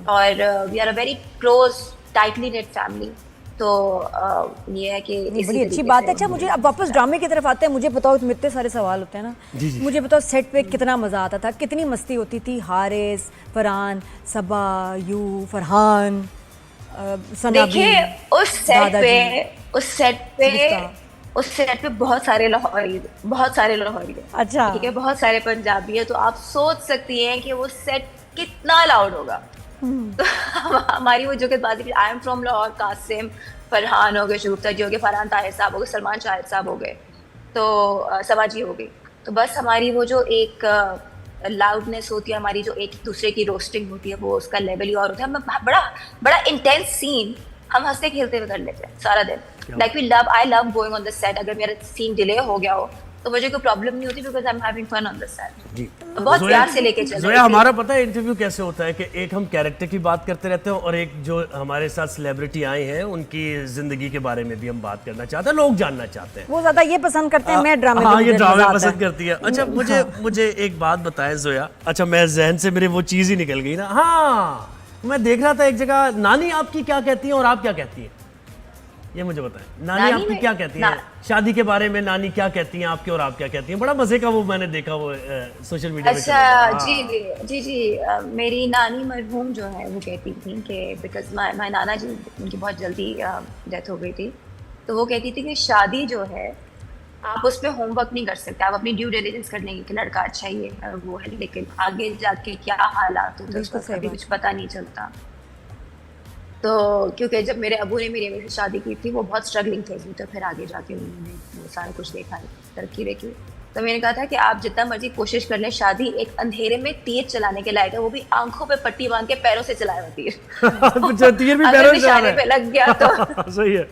और we are a very close tightly net family. तो ये है कि नहीं, इसी बड़ी अच्छी तरीके बात से है। अच्छा, मुझे अब वापस ड्रामे की तरफ आते हैं। मुझे बताओ, तुम इतने सारे सवाल होते हैं ना, जी जी। मुझे बताओ सेट पे कितना मज़ा आता था, कितनी मस्ती होती थी? हारिस, फरहान, सबा, यू, फरहान, सनाबी, देखिए दादाजी, उस सेट पे गुफ्ता। उस सेट पे बहुत सारे लाहौरी, बहुत सारे लाहौरी है, अच्छा। ठीक है, बहुत सारे पंजाबी है। तो आप सोच सकती हैं कि वो सेट कितना लाउड होगा। तो हमारी वो जुगतबाजी, I am from Lahore, Qasim, Farhan हो गए, शगुफ्ता जी हो गए, फरहान ताहिर साहब हो गए, सलमान शाहिद साहब हो गए, तो सवाजी हो गई। तो बस हमारी वो जो एक लाउडनेस होती है, हमारी जो एक दूसरे की रोस्टिंग होती है, वो उसका लेवल ही और होता है। हम बड़ा बड़ा इंटेंस सीन हम हंसते खेलते हुए कर लेते हैं सारा दिन। Like we love, I love going on the set. अगर मेरा सीन डिले हो गया हो तो मुझे कोई प्रॉब्लम नहीं होती, because I am having fun on the set. जी। बहुत प्यार से लेके चल रहे जोया, थे। हमारा पता है इंटरव्यू कैसे होता है कि एक हम कैरेक्टर की बात करते रहते हैं और एक जो हमारे साथ सेलिब्रिटी आए हैं उनकी जिंदगी के बारे में भी हम बात करना चाहते हैं, लोग जानना चाहते हैं। वो ज़्यादा ये पसंद करते हैं, मैं ड्रामे हाँ, में, ये मुझे ड्रामे मज़ा आता पसंद है। करती है। अच्छा, मुझे एक बात बताएं जोया। अच्छा, मैं जहन से मेरे वो चीज़ ही निकल गई ना। हाँ, मैं देख रहा था एक जगह, नानी आपकी क्या कहती है और आप क्या कहती हैं, ये मुझे बताएं। नानी आपकी क्या कहती हैं शादी के बारे में? नानी क्या कहती हैं आपके और आप क्या कहती हैं? बड़ा मजे का वो मैंने देखा, वो सोशल मीडिया पे चल रहा अच्छा, था। जी हाँ। जी जी जी। मेरी नानी मरहूम जो है वो कहती थी कि बिकॉज माय नाना जी, उनकी बहुत जल्दी डेथ हो गई थी। तो वो कहती थी कि शादी जो है, आप उस पर होमवर्क नहीं कर सकते, आप अपनी ड्यू डिलिजेंस कर लेंगे कि लड़का अच्छा ही है, वो है, लेकिन आगे जाके क्या हालात होते हैं बिल्कुल उसका सही कभी बात। कुछ पता नहीं चलता। तो क्योंकि जब मेरे अबू ने मेरी अम्मी से शादी की थी, वो बहुत स्ट्रगलिंग थे, तो फिर आगे जाके उन्होंने वो सारा कुछ देखा, तरक्की देखी। तो मैंने कहा था कि आप जितना मर्जी कोशिश कर लें, शादी एक अंधेरे में तीर चलाने के लायक है, वो भी आंखों पे पट्टी बांध के पैरों से चलाए हुआ तीर। अच्छा, तीर भी अगर पैरों से जा निशाने रहा पे लग गया तो है। सही है।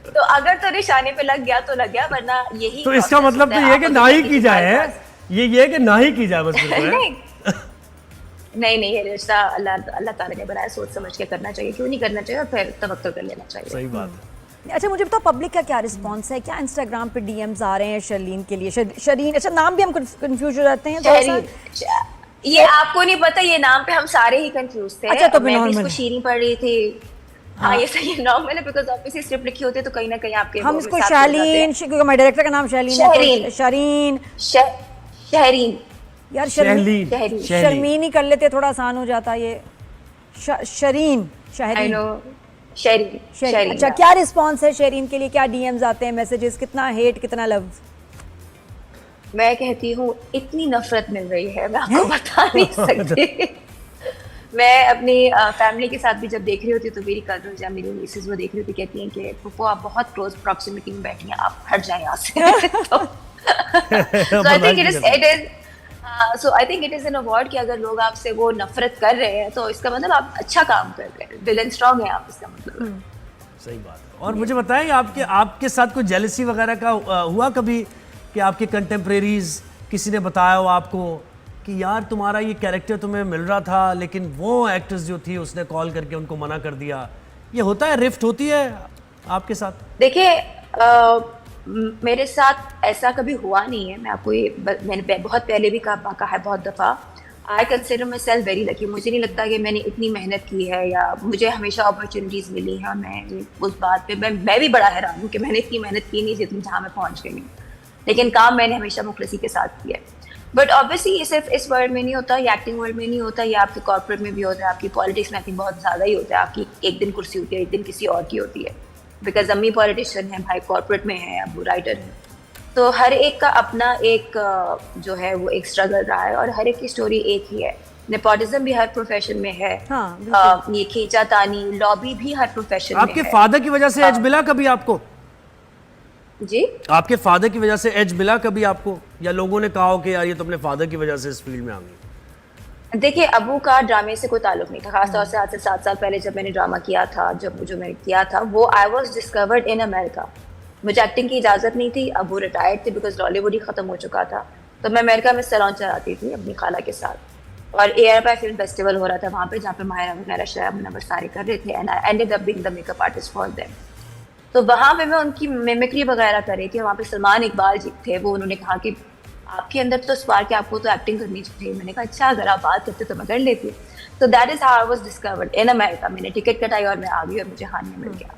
तो अगर तो निशाने पे लग गया तो लग गया, वरना यही तो इसका process मतलब होता तो ये है आप कि अगर ना ही किसी की के जाए, पास- ये है कि ना ही की जाए बस फिर तो, है। नहीं नहीं, ये रिश्ता अल्लाह अल्लाह ताला ने बनाया, सोच समझ के करना चाहिए, क्यों नहीं करना चाहिए, और फिर तवक्कुल कर लेना चाहिए। सही बात है। अच्छा, मुझे बताओ, पब्लिक का क्या रिस्पांस है? क्या इंस्टाग्राम पे डीएम्स आ रहे हैं शर्लीन के लिए? शरीन, अच्छा नाम भी हम कंफ्यूज हो जाते हैं थोड़ा सा। शहरीन, ये आपको नहीं पता, ये नाम पे हम सारे ही कंफ्यूज थे। अच्छा, तो मैं भी normal इसको है। शीरी पढ़ रही थी। हाँ, हाँ। ये सही है, नॉर्मल है, बिकॉज ऑब्वियसली स्क्रिप्ट लिखी होती है तो कहीं ना कहीं आपके हम वो इसको हिसाब से हो जाते शालीन, हैं। क्योंकि हमारे डायरेक्टर का नाम शालीन है, शहरीन। तो शरीन। शहरीन। यार शहलीन, शहरीन। शहलीन। शर्मीन ही कर लेते, थोड़ा आसान हो जाता ये। शरीन, आई शहरीन, नो। शहरीन। शहरीन। अच्छा, क्या रिस्पांस है शरीन के लिए? क्या डीएम्स आते हैं, मैसेजेस, कितना हेट, कितना लव? मैं कहती हूँ इतनी नफरत मिल रही है, मैं आपको बता नहीं सकती। मैं अपनी फैमिली के साथ भी जब देख रही होती हूँ, तो मेरी कजन या मेरी मिसेज वो देख रही होती, कहती हैं कि पुप्पो आप बहुत क्लोज प्रॉक्सिमिटी में बैठी हैं, आप हट जाएं यहाँ से। तो I think it is an award कि अगर लोग आपसे वो नफरत कर रहे हैं तो इसका मतलब आप अच्छा काम कर रहे हैं, दिल एंड स्ट्रांग है आप, इसका मतलब। सही बात है। और मुझे बताएं, आपके साथ कोई जेलसी वगैरह का हुआ कभी कि आपके कंटेम्प्रेरीज किसी ने बताया हो आपको कि यार तुम्हारा ये कैरेक्टर तुम्हें मिल रहा था, लेकिन वो एक्ट्रेस जो थी उसने कॉल करके उनको मना कर दिया? ये होता है, रिफ्ट होती है आपके साथ? देखिए, मेरे साथ ऐसा कभी हुआ नहीं है। मैं आपको ये मैंने बहुत पहले भी कहा है बहुत दफ़ा, I consider my self very lucky. मुझे नहीं लगता कि मैंने इतनी मेहनत की है या मुझे हमेशा अपॉर्चुनिटीज़ मिली है। मैं उस बात पे मैं भी बड़ा हैरान हूँ कि मैंने इतनी मेहनत की नहीं जितनी जहाँ मैं पहुँच गई हूँ, लेकिन काम मैंने हमेशा मुखलसी के साथ किया है। बट ऑब्वियसली ये सिर्फ इस वर्ल्ड में नहीं होता, ये एक्टिंग वर्ल्ड में नहीं होता, ये आपके कॉर्पोरेट में भी होता है, आपकी पॉलिटिक्स में आई थिंक बहुत ज़्यादा ही होता है। आपकी एक दिन कुर्सी होती है, एक दिन किसी और की होती है, बिकॉज अम्मी पॉलिटिशियन है, भाई कॉर्पोरेट में है, अबू राइटर है। तो हर एक का अपना एक जो है वो एक स्ट्रगल रहा है, और हर एक की स्टोरी एक ही है। नेपोटिज्म भी हर प्रोफेशन में है। हाँ, ये खींचातानी, लॉबी भी हर प्रोफेशन में है। आपके फादर की वजह से एज मिला कभी आपको? जी, आपके फादर की वजह से एज मिला कभी आपको, या लोगों ने कहा हो कि यार ये तो अपने फादर की वजह से इस फील्ड में आ गई? देखिए, अबू का ड्रामे से कोई ताल्लुक नहीं था, खासतौर से आज से 7 साल पहले जब मैंने ड्रामा किया था, जो मैंने किया था वो I was discovered in America. मुझे एक्टिंग की इजाज़त नहीं थी, अबू रिटायर्ड थे बिकॉज बॉलीवुड ही ख़त्म हो चुका था। तो मैं अमेरिका में सैलून चलाती थी अपनी खाला के साथ, और ARI फिल्म फेस्टिवल हो रहा था वहाँ पे, जहाँ पे माहिरा वगैरह शराब मुनव्वर सारे कर रहे थे, and I ended up being the makeup artist for them. तो वहाँ पे मैं उनकी मिमिक्री वगैरह कर रही थी। वहाँ पे सलमान इकबाल जी थे, वो उन्होंने कहा कि आपके अंदर तो स्पार्क है, आपको तो एक्टिंग करनी चाहिए। मैंने कहा अच्छा, अगर आप बात करते तो मैं कर लेती। So that is how I was discovered in America. मैंने टिकट कटाई और मैं आ गई और मुझे हानिया मिल गया।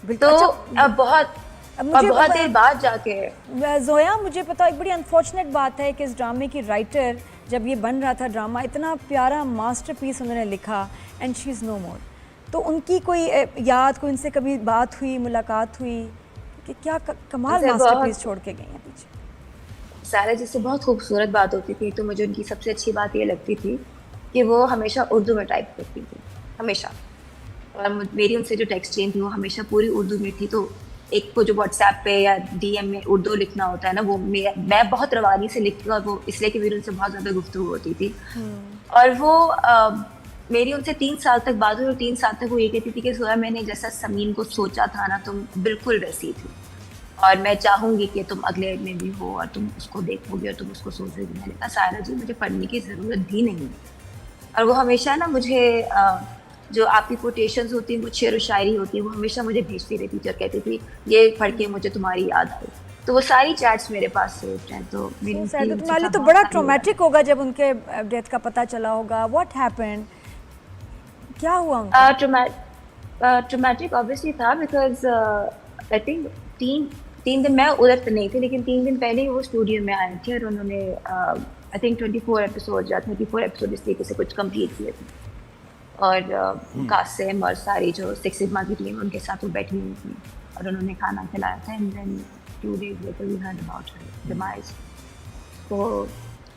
बिल्कुल। तो अच्छा, अब बहुत अब मुझे बहुत पता- देर बाद जाके जोया, मुझे पता एक बड़ी अनफॉर्चुनेट बात है कि इस ड्रामे की राइटर, जब ये बन रहा था ड्रामा, इतना प्यारा मास्टरपीस उन्होंने लिखा, एंड शी इज़ नो मोर। तो उनकी कोई याद, कोई उनसे कभी बात हुई, मुलाकात हुई कि क्या कमाल उनसे मास्टरपीस बहुत- छोड़ के गई हैं पीछे? सारा जिससे बहुत खूबसूरत बात होती थी। तो मुझे उनकी सबसे अच्छी बात ये लगती थी कि वो हमेशा उर्दू में टाइप करती थी, हमेशा। और मेरी उनसे जो टेक्स्ट चेन थी वो हमेशा पूरी उर्दू में थी। तो एक को जो व्हाट्सएप पे या डीएम में उर्दू लिखना होता है ना, वो मैं बहुत रवानी से लिखती हूँ, और वो इसलिए कि मेरी उनसे बहुत ज़्यादा गुफ्तगू होती थी। और वो मेरी उनसे 3 साल तक बात हुई, और 3 साल तक वो ये कहती थी कि सोया, मैंने जैसा समीन को सोचा था ना, तुम बिल्कुल वैसी थी, और मैं चाहूँगी कि तुम अगले में भी हो और तुम उसको देखोगे और तुम उसको सोचोगे। मैंने कहा सायरा जी, मुझे पढ़ने की ज़रूरत भी नहीं है। और वो हमेशा ना मुझे जो आपकी कोटेशंस होती हैं, वो शेर व शायरी होती है, वो हमेशा मुझे भेजती रहती थी और कहती थी ये पढ़ के मुझे तुम्हारी याद आई। तो वो सारी चैट्स मेरे पास सेव्ड हैं। तो मेरी So उनकी sad, तो उनसे तुम्हारे लिए तो बहुत बड़ा सारी ट्रॉमेटिक होगा जब उनके डेथ का पता चला होगा। व्हाट हैपेंड, क्या हुआ उनका? ट्रोमैटिक ऑब्वियसली था, बिकॉज आई थिंक तीन दिन मैं उधर तो नहीं थी, लेकिन 3 दिन पहले ही वो स्टूडियो में आए थे, और उन्होंने आई थिंक 24 एपिसोड या 34 एपिसोड इस तरीके से कुछ कंप्लीट किए थे। और कासिम और सारी जो 6 सिग्मा की टीम, उनके साथ वो बैठी हुई थी, और उन्होंने खाना खिलाया था। And then 2 days later we heard about her demise. तो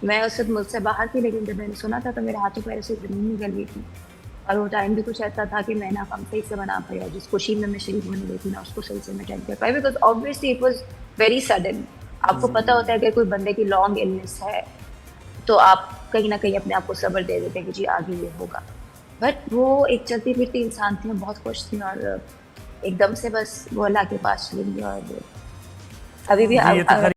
मैं उस वक्त मुझसे बाहर थी, लेकिन जब मैंने सुना था तो मेरे हाथों पैरों से ज़मीन निकल गई थी। और वो टाइम भी कुछ ऐसा था कि मैं ना काम सही से बना पाया, जिस खुशी में मैं शरीक होने गई थी ना, उसको सही से मैं अटेंड कर पाई, because obviously it was very sudden. आपको पता होता है कि कोई बंदे की लॉन्ग इलनेस है तो आप कहीं ना कहीं अपने आप को सब्र दे देते हैं कि जी आगे ये होगा। बट वो एक चलती फिरती इंसान थी, बहुत खुश थी, और एकदम से बस वो अल्लाह के पास चली गई। और अभी भी ये तो